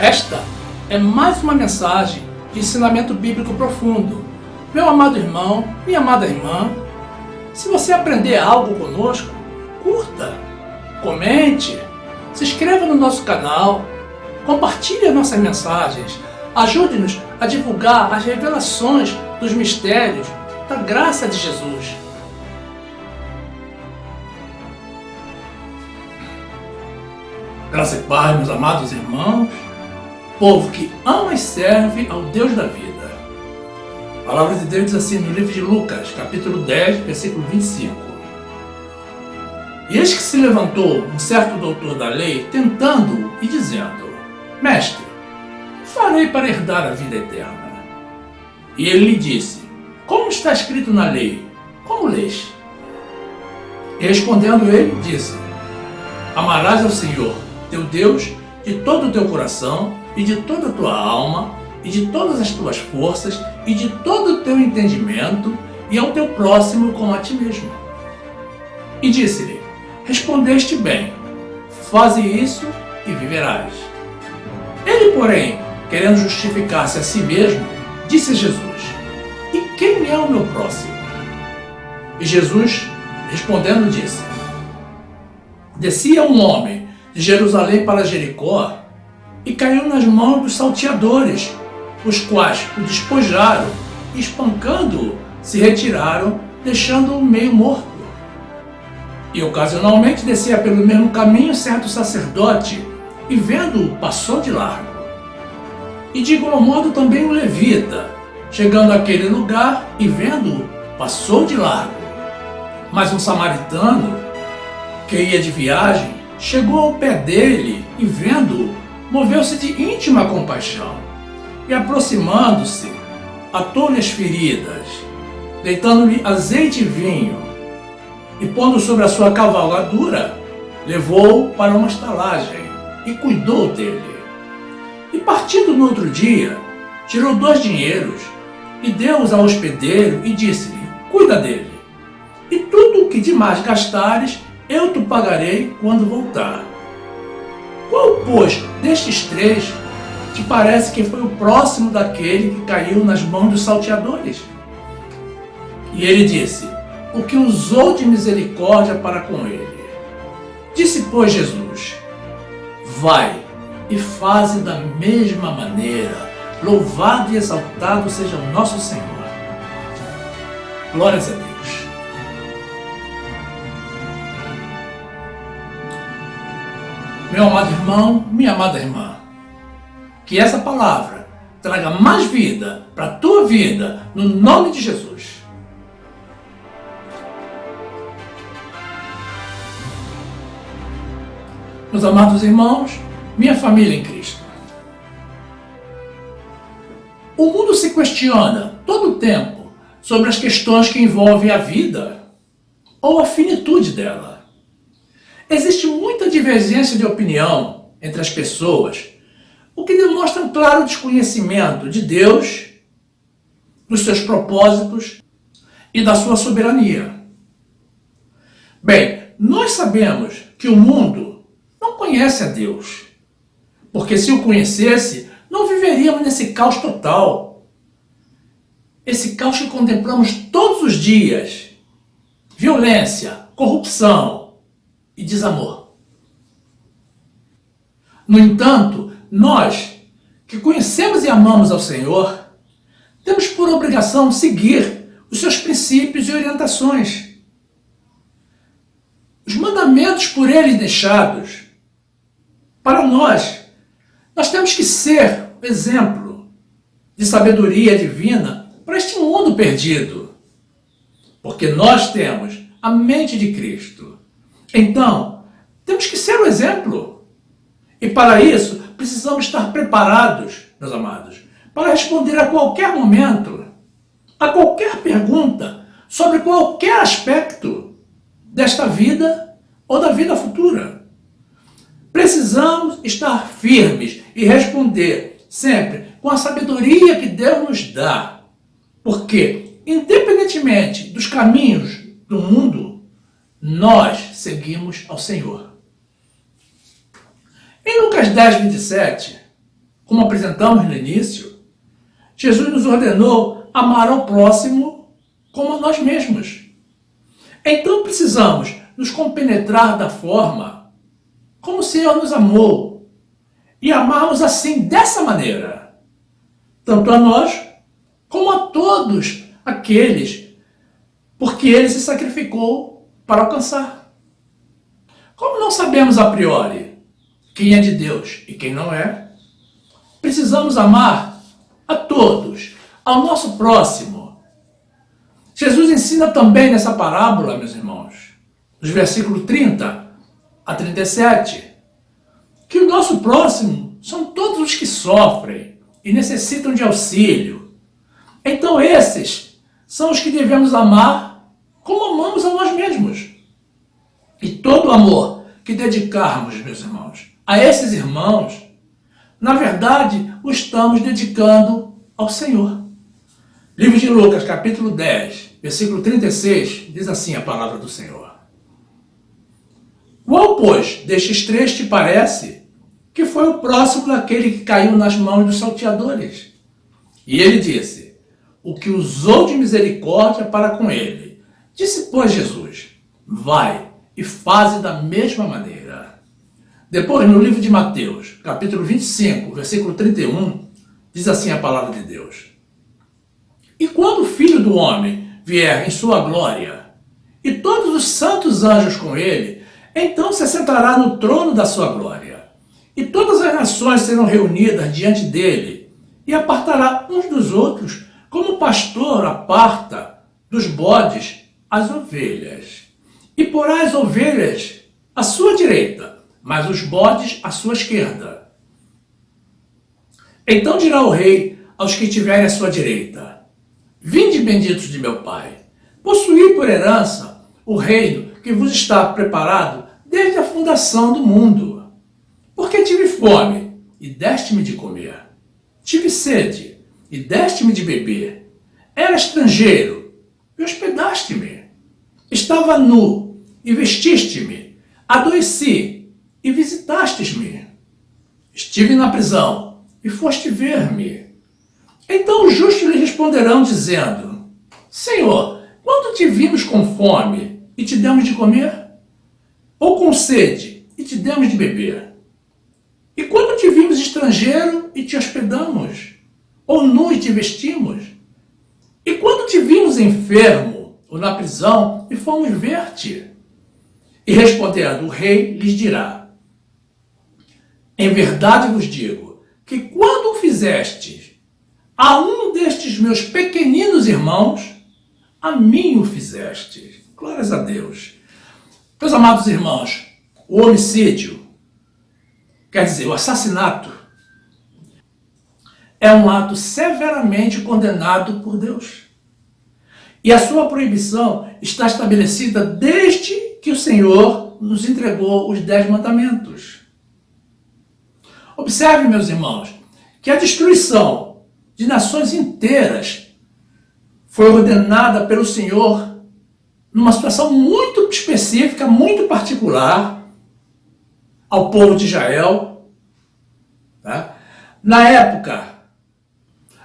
Esta é mais uma mensagem de ensinamento bíblico profundo. Meu amado irmão, minha amada irmã, se você aprender algo conosco, curta, comente, se inscreva no nosso canal, compartilhe as nossas mensagens, ajude-nos a divulgar as revelações dos mistérios da graça de Jesus. Graça e paz, meus amados irmãos, povo que ama e serve ao Deus da vida. A palavra de Deus diz assim no livro de Lucas, capítulo 10, versículo 25. E eis que se levantou um certo doutor da lei, tentando-o e dizendo: Mestre, que farei para herdar a vida eterna? E ele lhe disse: Como está escrito na lei? Como lês? E respondendo ele, disse: Amarás ao Senhor, teu Deus, de todo o teu coração, e de toda a tua alma, e de todas as tuas forças, e de todo o teu entendimento, e ao teu próximo como a ti mesmo. E disse-lhe: Respondeste bem, faze isso e viverás. Ele, porém, querendo justificar-se a si mesmo, disse a Jesus: E quem é o meu próximo? E Jesus, respondendo, disse: Descia um homem de Jerusalém para Jericó, e caiu nas mãos dos salteadores, os quais o despojaram e, espancando-o, se retiraram, deixando-o meio morto. E ocasionalmente descia pelo mesmo caminho certo sacerdote, e vendo-o, passou de largo. E de igual modo também o levita, chegando àquele lugar e vendo-o, passou de largo. Mas um samaritano, que ia de viagem, chegou ao pé dele e vendo-o, moveu-se de íntima compaixão, e aproximando-se, atou-lhe as feridas, deitando-lhe azeite e vinho, e pondo sobre a sua cavalgadura, levou-o para uma estalagem, e cuidou dele. E partindo no outro dia, tirou 2 dinheiros, e deu-os ao hospedeiro, e disse-lhe: Cuida dele, e tudo o que demais gastares, eu te pagarei quando voltar. Qual, pois, destes 3 te parece que foi o próximo daquele que caiu nas mãos dos salteadores? E ele disse: O que usou de misericórdia para com ele. Disse, pois, Jesus: Vai e faze da mesma maneira. Louvado e exaltado seja o nosso Senhor. Glórias a Deus. Meu amado irmão, minha amada irmã, que essa palavra traga mais vida para a tua vida, no nome de Jesus. Meus amados irmãos, minha família em Cristo. O mundo se questiona todo o tempo sobre as questões que envolvem a vida ou a finitude dela. Existe muita divergência de opinião entre as pessoas, o que demonstra um claro desconhecimento de Deus, dos seus propósitos e da sua soberania. Bem, nós sabemos que o mundo não conhece a Deus, porque se o conhecesse, não viveríamos nesse caos total. Esse caos que contemplamos todos os dias: violência, corrupção e desamor. No entanto, nós, que conhecemos e amamos ao Senhor, temos por obrigação seguir os seus princípios e orientações. Os mandamentos por ele deixados. Para nós temos que ser exemplo de sabedoria divina para este mundo perdido, porque nós temos a mente de Cristo. Então, temos que ser o exemplo. E para isso, precisamos estar preparados, meus amados, para responder a qualquer momento, a qualquer pergunta, sobre qualquer aspecto desta vida ou da vida futura. Precisamos estar firmes e responder sempre com a sabedoria que Deus nos dá. Porque, independentemente dos caminhos do mundo, nós seguimos ao Senhor. Em Lucas 10, 27, como apresentamos no início, Jesus nos ordenou amar ao próximo como a nós mesmos. Então precisamos nos compenetrar da forma como o Senhor nos amou e amarmos assim, dessa maneira, tanto a nós como a todos aqueles porque Ele se sacrificou para alcançar. Como não sabemos a priori quem é de Deus e quem não é, precisamos amar a todos, ao nosso próximo. Jesus ensina também nessa parábola, meus irmãos, nos versículos 30 a 37, que o nosso próximo são todos os que sofrem e necessitam de auxílio. Então esses são os que devemos amar como amamos a nós mesmos. E todo o amor que dedicarmos, meus irmãos, a esses irmãos, na verdade, o estamos dedicando ao Senhor. Livro de Lucas, capítulo 10, versículo 36, diz assim a palavra do Senhor. Qual, pois, destes três te parece que foi o próximo daquele que caiu nas mãos dos salteadores? E ele disse, o que usou de misericórdia para com ele. Disse, pois, Jesus, vai e faze da mesma maneira. Depois, no livro de Mateus, capítulo 25, versículo 31, diz assim a palavra de Deus. E quando o Filho do Homem vier em sua glória, e todos os santos anjos com ele, então se assentará no trono da sua glória. E todas as nações serão reunidas diante dele, e apartará uns dos outros, como o pastor aparta dos bodes as ovelhas. E porá as ovelhas à sua direita, mas os bodes à sua esquerda. Então dirá o rei aos que tiverem à sua direita, vinde benditos de meu Pai, possuí por herança o reino que vos está preparado desde a fundação do mundo. Porque tive fome, e deste-me de comer. Tive sede, e deste-me de beber. Era estrangeiro, e hospedaste-me. Estava nu, e vestiste-me. Adoeci, e visitastes-me. Estive na prisão, e foste ver-me. Então os justos lhe responderão, dizendo, Senhor, quando te vimos com fome, e te demos de comer? Ou com sede, e te demos de beber? E quando te vimos estrangeiro, e te hospedamos? Ou nu, e te vestimos? E quando te vimos enfermo, ou na prisão, e fomos ver-te? E respondendo, o rei lhes dirá, em verdade vos digo, que quando o fizestes a um destes meus pequeninos irmãos, a mim o fizestes. Glórias a Deus. Meus amados irmãos, o homicídio, quer dizer, o assassinato, é um ato severamente condenado por Deus. E a sua proibição está estabelecida desde que o Senhor nos entregou os 10 mandamentos. Observe, meus irmãos, que a destruição de nações inteiras foi ordenada pelo Senhor numa situação muito específica, muito particular ao povo de Israel, tá? Na época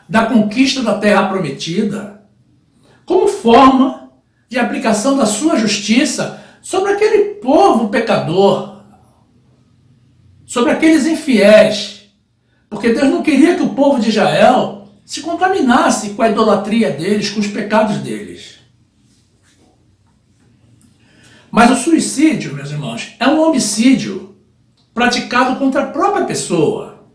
da conquista da terra prometida, como forma de aplicação da sua justiça sobre aquele povo pecador, sobre aqueles infiéis, porque Deus não queria que o povo de Israel se contaminasse com a idolatria deles, com os pecados deles. Mas o suicídio, meus irmãos, é um homicídio praticado contra a própria pessoa.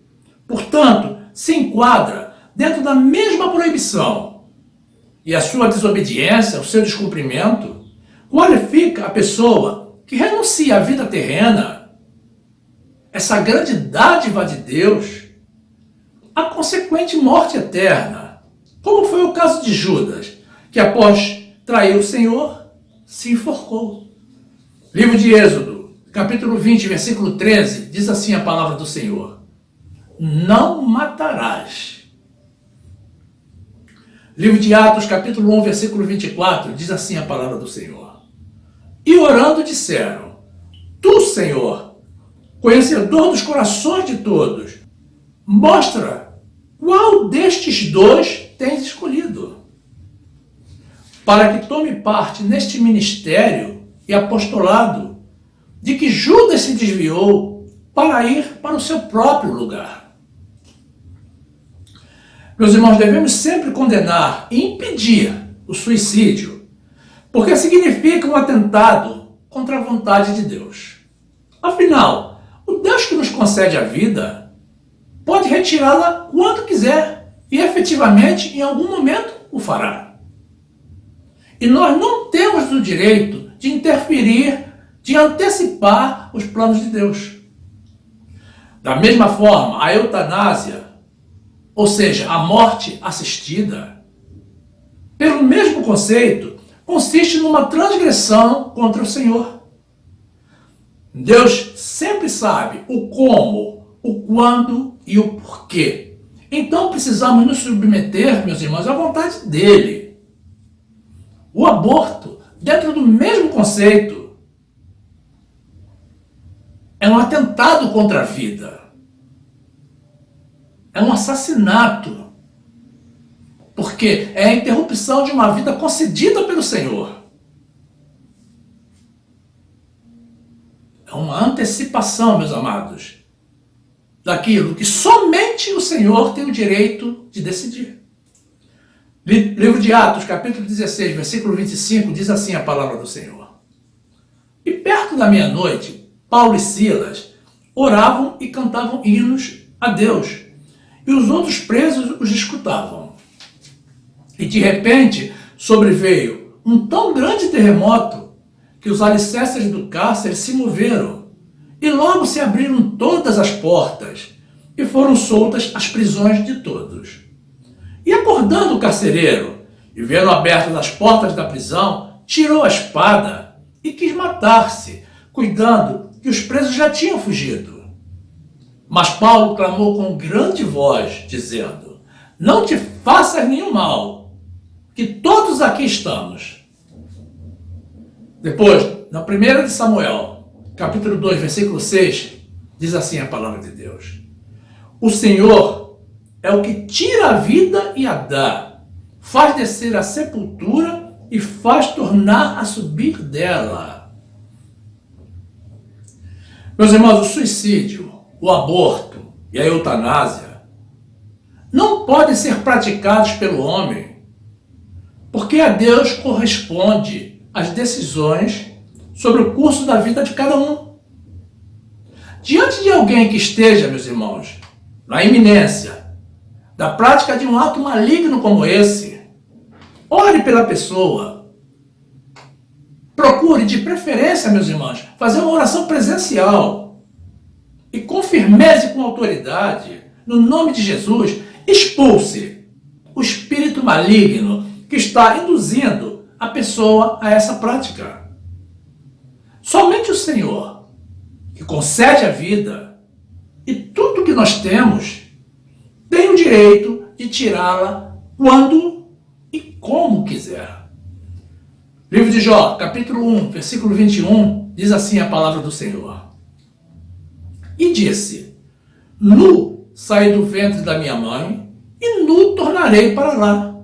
Portanto, se enquadra dentro da mesma proibição. E a sua desobediência, o seu descumprimento, qualifica a pessoa que renuncia à vida terrena, essa grande dádiva de Deus, a consequente morte eterna, como foi o caso de Judas, que após trair o Senhor, se enforcou. Livro de Êxodo, capítulo 20, versículo 13, diz assim a palavra do Senhor, não matarás. Livro de Atos, capítulo 1, versículo 24, diz assim a palavra do Senhor, e orando disseram, tu, Senhor, conhecedor dos corações de todos, mostra qual destes dois tens escolhido, para que tome parte neste ministério e apostolado de que Judas se desviou para ir para o seu próprio lugar. Meus irmãos, devemos sempre condenar e impedir o suicídio, porque significa um atentado contra a vontade de Deus. Afinal, o Deus que nos concede a vida pode retirá-la quando quiser e efetivamente em algum momento o fará. E nós não temos o direito de interferir, de antecipar os planos de Deus. Da mesma forma, a eutanásia, ou seja, a morte assistida, pelo mesmo conceito, consiste numa transgressão contra o Senhor. Deus sempre sabe o como, o quando e o porquê. Então precisamos nos submeter, meus irmãos, à vontade dele. O aborto, dentro do mesmo conceito, é um atentado contra a vida. É um assassinato. Porque é a interrupção de uma vida concedida pelo Senhor. É uma antecipação, meus amados, daquilo que somente o Senhor tem o direito de decidir. Livro de Atos, capítulo 16, versículo 25, diz assim a palavra do Senhor. E perto da meia-noite, Paulo e Silas oravam e cantavam hinos a Deus, e os outros presos os escutavam. E de repente sobreveio um tão grande terremoto que os alicerces do cárcere se moveram, e logo se abriram todas as portas, e foram soltas as prisões de todos. E acordando o carcereiro, e vendo abertas as portas da prisão, tirou a espada e quis matar-se, cuidando que os presos já tinham fugido. Mas Paulo clamou com grande voz, dizendo: não te faças nenhum mal, que todos aqui estamos. Depois, na 1 de Samuel, capítulo 2, versículo 6, diz assim a palavra de Deus: o Senhor é o que tira a vida e a dá, faz descer a sepultura e faz tornar a subir dela. Meus irmãos, o suicídio, o aborto e a eutanásia não podem ser praticados pelo homem, porque a Deus corresponde as decisões sobre o curso da vida de cada um. Diante de alguém que esteja, meus irmãos, na iminência da prática de um ato maligno como esse, ore pela pessoa. Procure, de preferência, meus irmãos, fazer uma oração presencial e com firmeza e com autoridade, no nome de Jesus, expulse o espírito maligno que está induzindo a pessoa a essa prática. Somente o Senhor, que concede a vida e tudo que nós temos, tem o direito de tirá-la quando e como quiser. Livro de Jó, capítulo 1, versículo 21, diz assim a palavra do Senhor. E disse: nu saí do ventre da minha mãe, e nu tornarei para lá.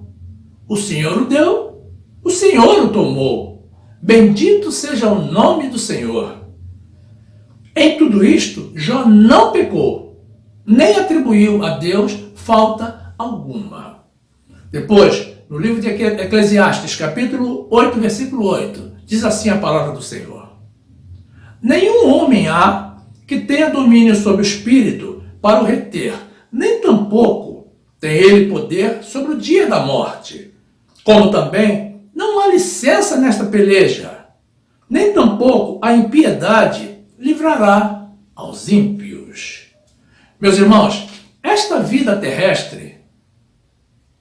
O Senhor o deu, o Senhor o tomou. Bendito seja o nome do Senhor. Em tudo isto, Jó não pecou, nem atribuiu a Deus falta alguma. Depois, no livro de Eclesiastes, capítulo 8, versículo 8, diz assim a palavra do Senhor: nenhum homem há que tenha domínio sobre o espírito para o reter, nem tampouco tem ele poder sobre o dia da morte. Como também não há licença nesta peleja, nem tampouco a impiedade livrará aos ímpios. Meus irmãos, esta vida terrestre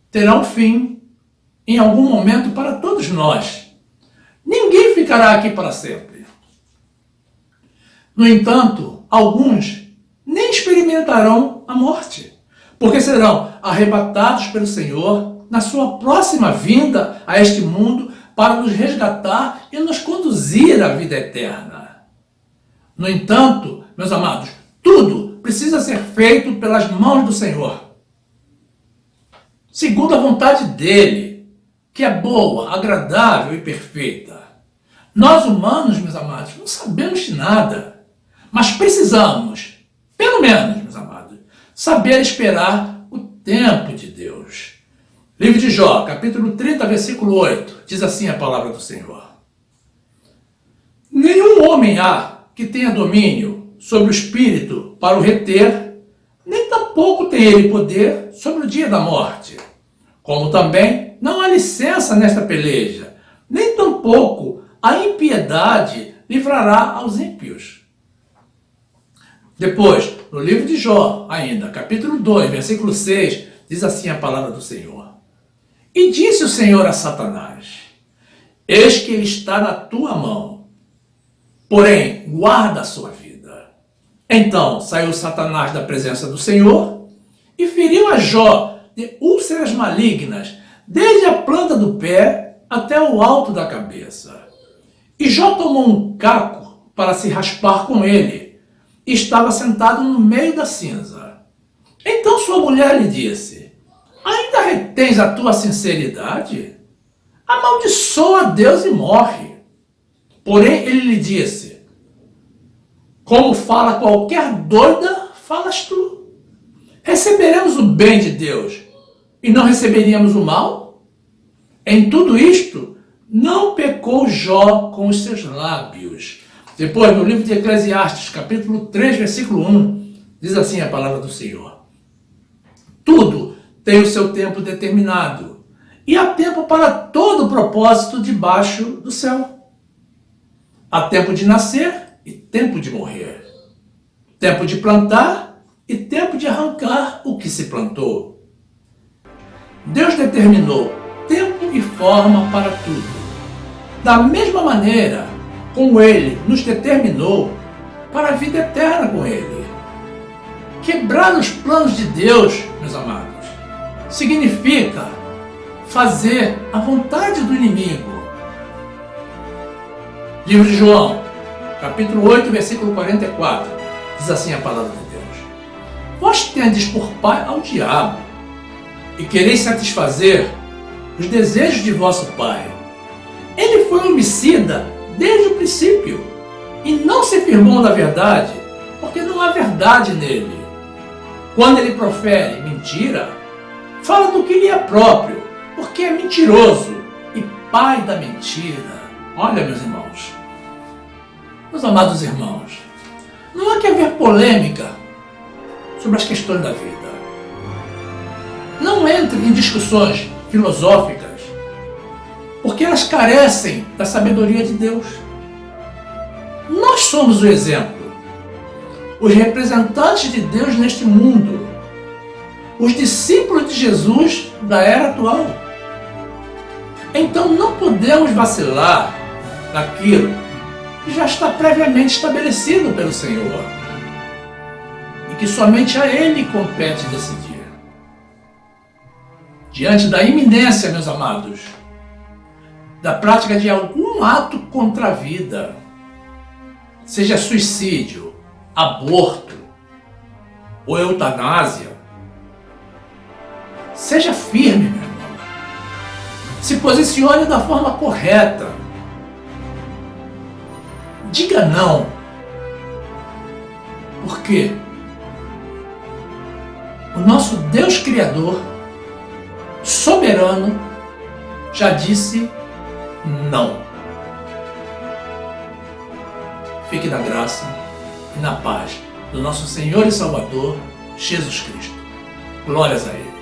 terá um fim em algum momento para todos nós. Ninguém ficará aqui para sempre. No entanto, alguns nem experimentarão a morte, porque serão arrebatados pelo Senhor na sua próxima vinda a este mundo para nos resgatar e nos conduzir à vida eterna. No entanto, meus amados, tudo precisa ser feito pelas mãos do Senhor, segundo a vontade dele, que é boa, agradável e perfeita. Nós humanos, meus amados, não sabemos de nada, mas precisamos, pelo menos, meus amados, saber esperar o tempo de Deus. Livro de Jó, capítulo 30, versículo 8, diz assim a palavra do Senhor: nenhum homem há que tenha domínio sobre o espírito para o reter, nem tampouco tem ele poder sobre o dia da morte. Como também não há licença nesta peleja, nem tampouco a impiedade livrará aos ímpios. Depois, no livro de Jó, ainda, capítulo 2, versículo 6, diz assim a palavra do Senhor: e disse o Senhor a Satanás: eis que ele está na tua mão, porém guarda a sua vida. Então saiu Satanás da presença do Senhor e feriu a Jó de úlceras malignas, desde a planta do pé até o alto da cabeça. E Jó tomou um caco para se raspar com ele, e estava sentado no meio da cinza. Então sua mulher lhe disse: ainda retens a tua sinceridade? Amaldiçoa a Deus e morre. Porém ele lhe disse: como fala qualquer doida, falas tu. Receberemos o bem de Deus e não receberíamos o mal? Em tudo isto, não pecou Jó com os seus lábios. Depois, no livro de Eclesiastes, capítulo 3, versículo 1, diz assim a palavra do Senhor: tudo tem o seu tempo determinado, e há tempo para todo o propósito debaixo do céu. Há tempo de nascer e tempo de morrer, tempo de plantar e tempo de arrancar o que se plantou. Deus determinou tempo e forma para tudo. Da mesma maneira como Ele nos determinou para a vida eterna com Ele. Quebrar os planos de Deus, meus amados, significa fazer a vontade do inimigo. Livro de João, capítulo 8, versículo 44, diz assim a palavra de Deus: vós tendes por pai ao diabo, e quereis satisfazer os desejos de vosso pai. Ele foi homicida desde o princípio, e não se firmou na verdade, porque não há verdade nele. Quando ele profere mentira, fala do que lhe é próprio, porque é mentiroso e pai da mentira. Olha, meus irmãos, meus amados irmãos, não há que haver polêmica sobre as questões da vida. Não entre em discussões filosóficas, porque elas carecem da sabedoria de Deus. Nós somos o exemplo, os representantes de Deus neste mundo, os discípulos de Jesus da era atual. Então não podemos vacilar naquilo que já está previamente estabelecido pelo Senhor e que somente a Ele compete decidir. Diante da iminência, meus amados, da prática de algum ato contra a vida, seja suicídio, aborto ou eutanásia, seja firme, meu irmão. Se posicione da forma correta. Diga não. Por quê? O nosso Deus Criador, soberano, já disse não. Fique na graça e na paz do nosso Senhor e Salvador, Jesus Cristo. Glórias a Ele.